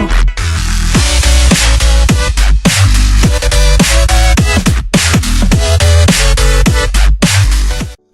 go.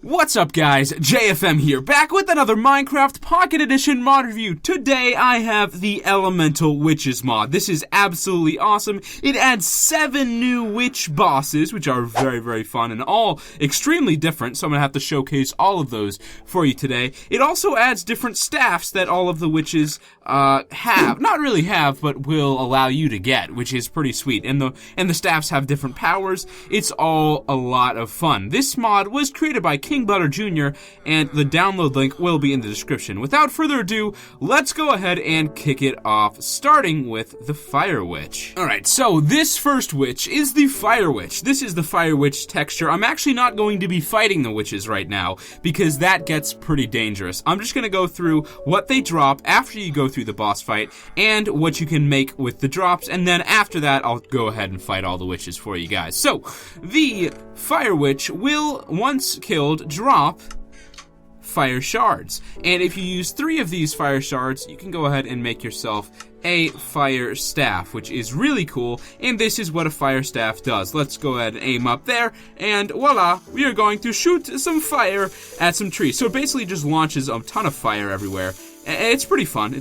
What's up guys, JFM here, back with another Minecraft Pocket Edition mod review. Today I have the Elemental Witches mod. This is absolutely awesome. It adds 7 new witch bosses, which are very fun and all extremely different, so I'm gonna have to showcase all of those for you today. It also adds different staffs that all of the witches have. Not really have, but will allow you to get, which is pretty sweet. And the staffs have different powers. It's all a lot of fun. This mod was created by Kingbudderjr, and the download link will be in the description. Without further ado, let's go ahead and kick it off, starting with the Fire Witch. Alright, so this first witch is the Fire Witch. This is the Fire Witch texture. I'm actually not going to be fighting the witches right now, because that gets pretty dangerous. I'm just going to go through what they drop after you go through the boss fight, and what you can make with the drops, and then after that, I'll go ahead and fight all the witches for you guys. So, the Fire Witch will, once killed, drop fire shards. And if you use 3 of these fire shards, you can go ahead and make yourself a fire staff, which is really cool, and this is what a fire staff does. Let's go ahead and aim up there, and voila, we are going to shoot some fire at some trees. So it basically just launches a ton of fire everywhere. It's pretty fun,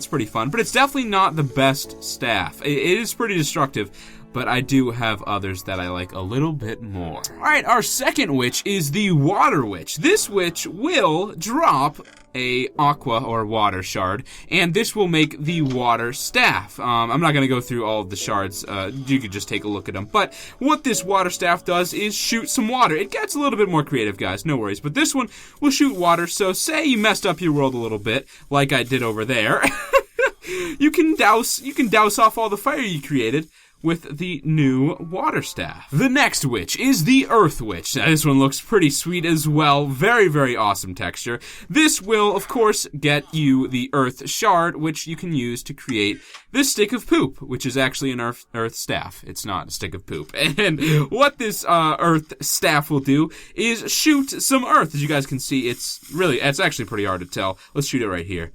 but it's definitely not the best staff. It is pretty destructive, but I do have others that I like a little bit more. Alright, our second witch is the Water Witch. This witch will drop a aqua or water shard, and this will make the water staff. I'm not going to go through all of the shards, you could just take a look at them, but what this water staff does is shoot some water. It gets a little bit more creative, guys, no worries, but this one will shoot water, so say you messed up your world a little bit, like I did over there, you can douse off all the fire you created with the new water staff. The next witch is the Earth Witch. Now, this one looks pretty sweet as well. Very awesome texture. This will, of course, get you the Earth Shard, which you can use to create this stick of poop, which is actually an Earth Staff. It's not a stick of poop. And what this Earth Staff will do is shoot some Earth. As you guys can see, it's actually pretty hard to tell. Let's shoot it right here.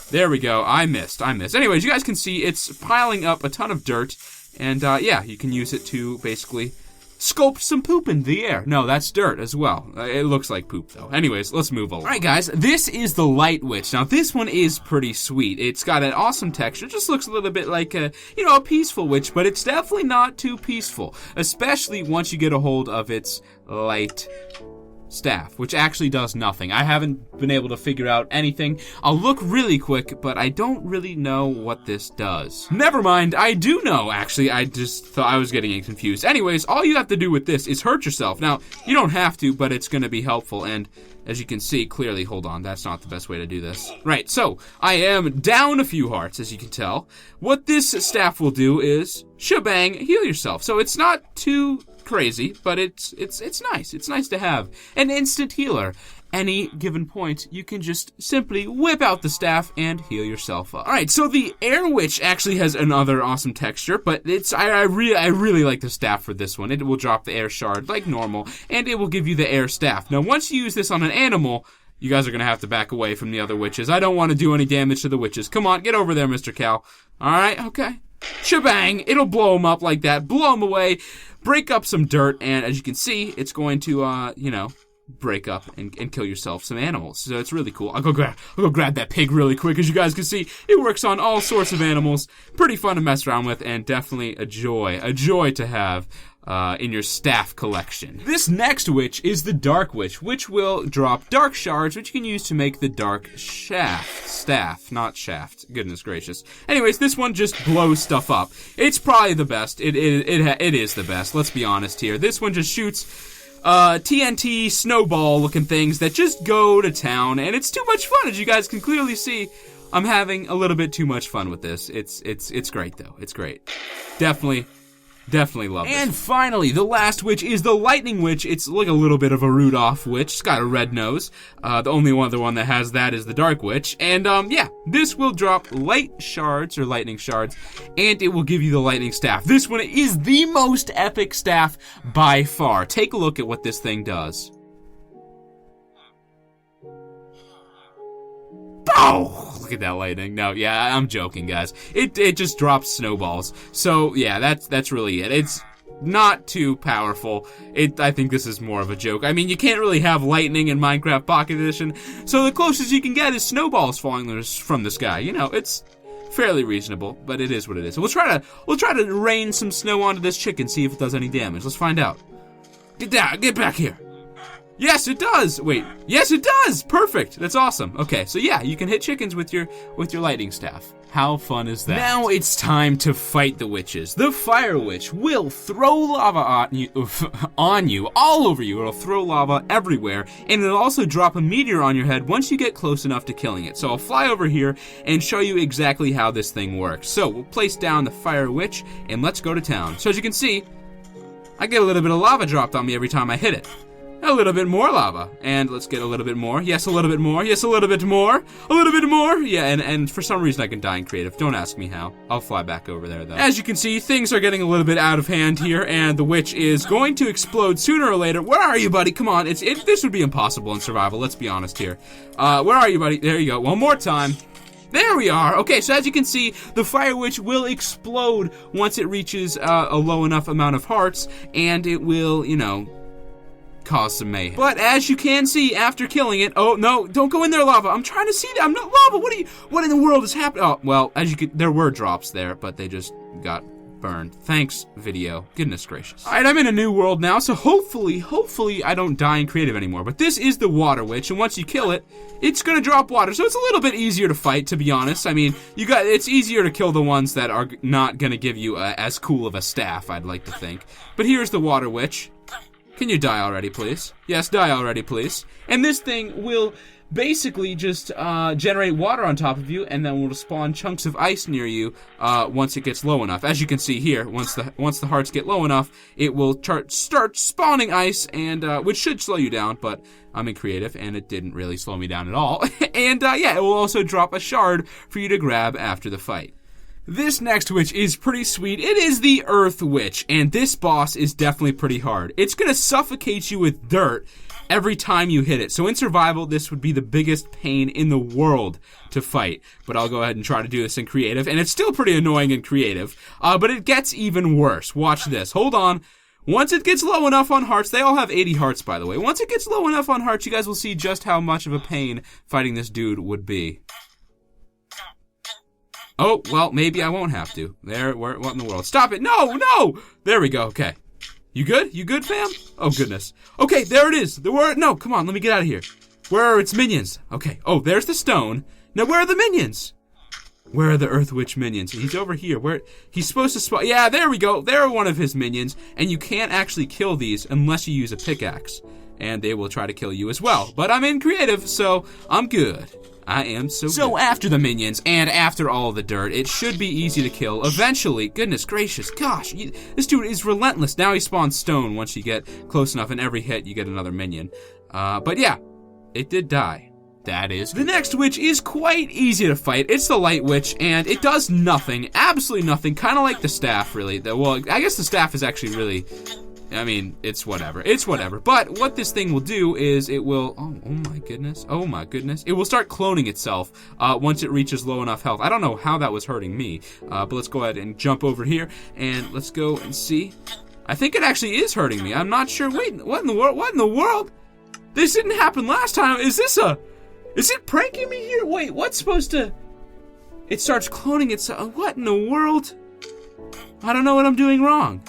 There we go. I missed. Anyways, you guys can see it's piling up a ton of dirt. And, yeah, you can use it to basically sculpt some poop in the air. No, that's dirt as well. It looks like poop, though. Anyways, let's move along. Alright, guys, this is the Light Witch. Now, this one is pretty sweet. It's got an awesome texture. It just looks a little bit like a peaceful witch, but it's definitely not too peaceful. Especially once you get a hold of its light staff, which actually does nothing. I haven't been able to figure out anything. I'll look really quick, but I don't really know what this does. Never mind, I do know, actually. I just thought I was getting confused. Anyways, all you have to do with this is hurt yourself. Now, you don't have to, but it's gonna be helpful, and as you can see, clearly, hold on, that's not the best way to do this. Right, so, I am down a few hearts, as you can tell. What this staff will do is, shebang, heal yourself. So it's not too crazy, but it's nice. It's nice to have an instant healer. Any given point, you can just simply whip out the staff and heal yourself up. Alright, so the Air Witch actually has another awesome texture, but I really like the staff for this one. It will drop the air shard like normal, and it will give you the air staff. Now, once you use this on an animal, you guys are gonna have to back away from the other witches. I don't want to do any damage to the witches. Come on, get over there, Mr. Cow. Alright, okay. Shebang! It'll blow them up like that. Blow them away. Break up some dirt, and as you can see, it's going to, break up and kill yourself some animals. So it's really cool. I'll go grab that pig really quick. As you guys can see, it works on all sorts of animals. Pretty fun to mess around with, and definitely a joy to have in your staff collection. This next witch is the Dark Witch, which will drop dark shards, which you can use to make the dark staff, not shaft. Goodness gracious. Anyways, this one just blows stuff up. It's probably the best. It is the best. Let's be honest here. This one just shoots TNT snowball looking things that just go to town, and it's too much fun. As you guys can clearly see, I'm having a little bit too much fun with this. It's great though. It's great. Definitely love it. And finally, the last witch is the Lightning Witch. It's like a little bit of a Rudolph witch. It's got a red nose. The only other one that has that is the Dark Witch. And, yeah, this will drop light shards, or lightning shards, and it will give you the lightning staff. This one is the most epic staff by far. Take a look at what this thing does. Oh, look Look at that lightning. No, yeah, I'm joking, guys. It just drops snowballs. So, yeah, that's really it. It's not too powerful. I think this is more of a joke. I mean, you can't really have lightning in Minecraft Pocket Edition, so the closest you can get is snowballs falling from the sky. You know, it's fairly reasonable, but it is what it is. We'll try to rain some snow onto this chicken, see if it does any damage. Let's find out. Get down, get back here. Yes, it does. Wait, yes, it does. Perfect. That's awesome. Okay, so yeah, you can hit chickens with your lightning staff. How fun is that? Now it's time to fight the witches. The fire witch will throw lava on you, all over you. It'll throw lava everywhere, and it'll also drop a meteor on your head once you get close enough to killing it. So I'll fly over here and show you exactly how this thing works. So we'll place down the fire witch, and let's go to town. So as you can see, I get a little bit of lava dropped on me every time I hit it. A little bit more lava, and let's get a little bit more. Yes, a little bit more. Yes, a little bit more. A little bit more. Yeah, and for some reason I can die in creative. Don't ask me how. I'll fly back over there, though. As you can see, things are getting a little bit out of hand here, and the witch is going to explode sooner or later. Where are you, buddy? Come on. This would be impossible in survival. Let's be honest here. Where are you, buddy? There you go. One more time. There we are. Okay, so as you can see, the fire witch will explode once it reaches a low enough amount of hearts, and it will, you know, cause some mayhem. But as you can see, after killing it, oh no, don't go in there, lava. I'm trying to see that. I'm not lava. What in the world is happening? Oh, well, as you can, there were drops there, but they just got burned. Thanks, video. Goodness gracious. All right, I'm in a new world now, so hopefully I don't die in creative anymore. But this is the water witch, and once you kill it, it's gonna drop water. So it's a little bit easier to fight, to be honest. I mean, it's easier to kill the ones that are not gonna give you as cool of a staff, I'd like to think. But here's the water witch. Can you die already, please? Yes, die already, please. And this thing will basically just generate water on top of you, and then will spawn chunks of ice near you once it gets low enough. As you can see here, once the hearts get low enough, it will start spawning ice, and which should slow you down, but I'm in creative, and it didn't really slow me down at all. And yeah, it will also drop a shard for you to grab after the fight. This next witch is pretty sweet. It is the Earth Witch, and this boss is definitely pretty hard. It's gonna suffocate you with dirt every time you hit it. So in survival, this would be the biggest pain in the world to fight. But I'll go ahead and try to do this in creative, and it's still pretty annoying in creative, but it gets even worse. Watch this. Hold on. Once it gets low enough on hearts, they all have 80 hearts, by the way. Once it gets low enough on hearts, you guys will see just how much of a pain fighting this dude would be. Oh, well, maybe I won't have to. What in the world? Stop it! No! There we go, okay. You good? You good, fam? Oh, goodness. Okay, there it is. No, come on, let me get out of here. Where are its minions? Okay, oh, there's the stone. Now, where are the minions? Where are the Earth Witch minions? He's over here. He's supposed to spawn. Yeah, there we go. They're one of his minions, and you can't actually kill these unless you use a pickaxe. And they will try to kill you as well. But I'm in creative, so I'm good. I am so good. So after the minions, and after all the dirt, it should be easy to kill. Eventually, goodness gracious, gosh, this dude is relentless. Now he spawns stone once you get close enough, and every hit you get another minion. But yeah, it did die. That is good. The next witch is quite easy to fight. It's the Light Witch, and it does nothing, absolutely nothing, kind of like the staff, really. Well, I guess the staff is actually really... I mean, it's whatever. But what this thing will do is it will... Oh my goodness. It will start cloning itself once it reaches low enough health. I don't know how that was hurting me, but let's go ahead and jump over here, and let's go and see. I think it actually is hurting me. I'm not sure. Wait, what in the world? This didn't happen last time. Is it pranking me here? Wait, what's supposed to... It starts cloning itself. What in the world? I don't know what I'm doing wrong.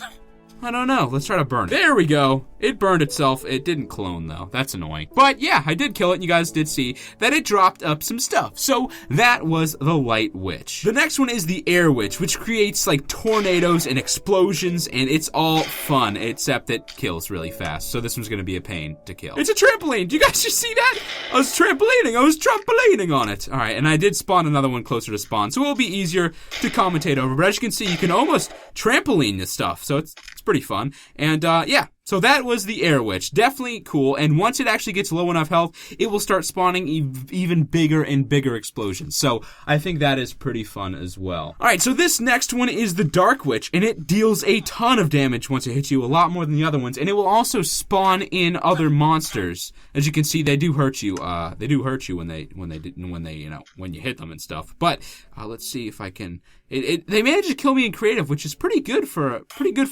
I don't know. Let's try to burn it. There we go. It burned itself. It didn't clone, though. That's annoying. But yeah, I did kill it, and you guys did see that it dropped up some stuff. So that was the Light Witch. The next one is the Air Witch, which creates like tornadoes and explosions, and it's all fun, except it kills really fast. So this one's going to be a pain to kill. It's a trampoline. Do you guys just see that? I was trampolining on it. All right, and I did spawn another one closer to spawn, so it will be easier to commentate over. But as you can see, you can almost trampoline this stuff, so it's pretty fun. And yeah, So that was the Air Witch. Definitely cool, and once it actually gets low enough health, it will start spawning even bigger and bigger explosions. So I think that is pretty fun as well. Alright, so this next one is the Dark Witch, and it deals a ton of damage once it hits you, a lot more than the other ones, and it will also spawn in other monsters. As you can see, they do hurt you. They do hurt you when you hit them and stuff. But let's see if I can. They managed to kill me in creative, which is pretty good for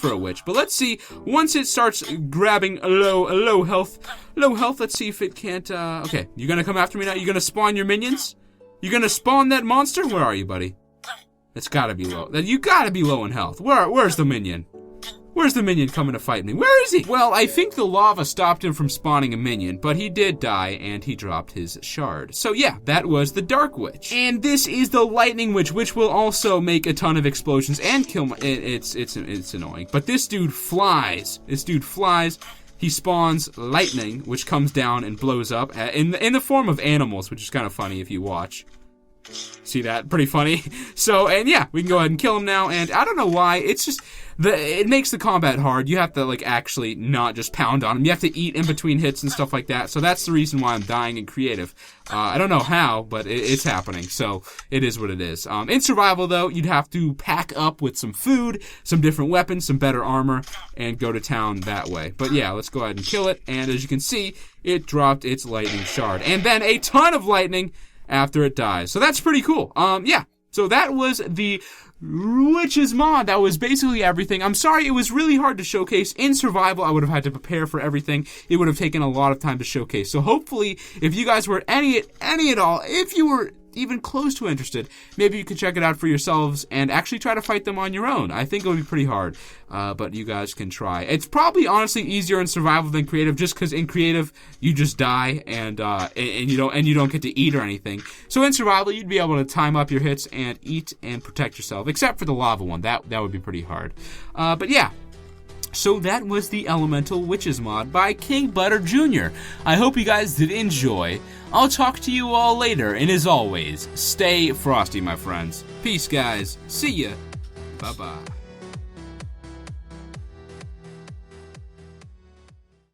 a witch. But let's see. Once it starts grabbing a low health. Let's see if it can't. Okay, you're gonna come after me now. You're gonna spawn your minions. You're gonna spawn that monster. Where are you, buddy? It's gotta be low. You gotta be low in health. Where's the minion? Where's the minion coming to fight me? Where is he? Well, I think the lava stopped him from spawning a minion, but he did die, and he dropped his shard. So yeah, that was the Dark Witch. And this is the Lightning Witch, which will also make a ton of explosions and kill my... It's annoying. But this dude flies. He spawns lightning, which comes down and blows up in the form of animals, which is kind of funny if you watch. See that? Pretty funny. So, and yeah, we can go ahead and kill him now, and I don't know why, it's just, it makes the combat hard. You have to, like, actually not just pound on him. You have to eat in between hits and stuff like that, so that's the reason why I'm dying in creative. I don't know how, but it's happening, so it is what it is. In survival, though, you'd have to pack up with some food, some different weapons, some better armor, and go to town that way. But yeah, let's go ahead and kill it, and as you can see, it dropped its lightning shard. And then a ton of lightning after it dies. So that's pretty cool. Yeah. So that was the Witches mod. That was basically everything. I'm sorry, it was really hard to showcase. In survival, I would have had to prepare for everything. It would have taken a lot of time to showcase. So hopefully, if you guys were any at all, if you were even close to interested, maybe you could check it out for yourselves and actually try to fight them on your own. I think it would be pretty hard, but you guys can try. It's probably honestly easier in survival than creative, just because in creative you just die and you don't get to eat or anything. So in survival you'd be able to time up your hits and eat and protect yourself, except for the lava one. That would be pretty hard. But yeah. So that was the Elemental Witches mod by Kingbudderjr. I hope you guys did enjoy. I'll talk to you all later, and as always, stay frosty, my friends. Peace, guys. See ya. Bye-bye.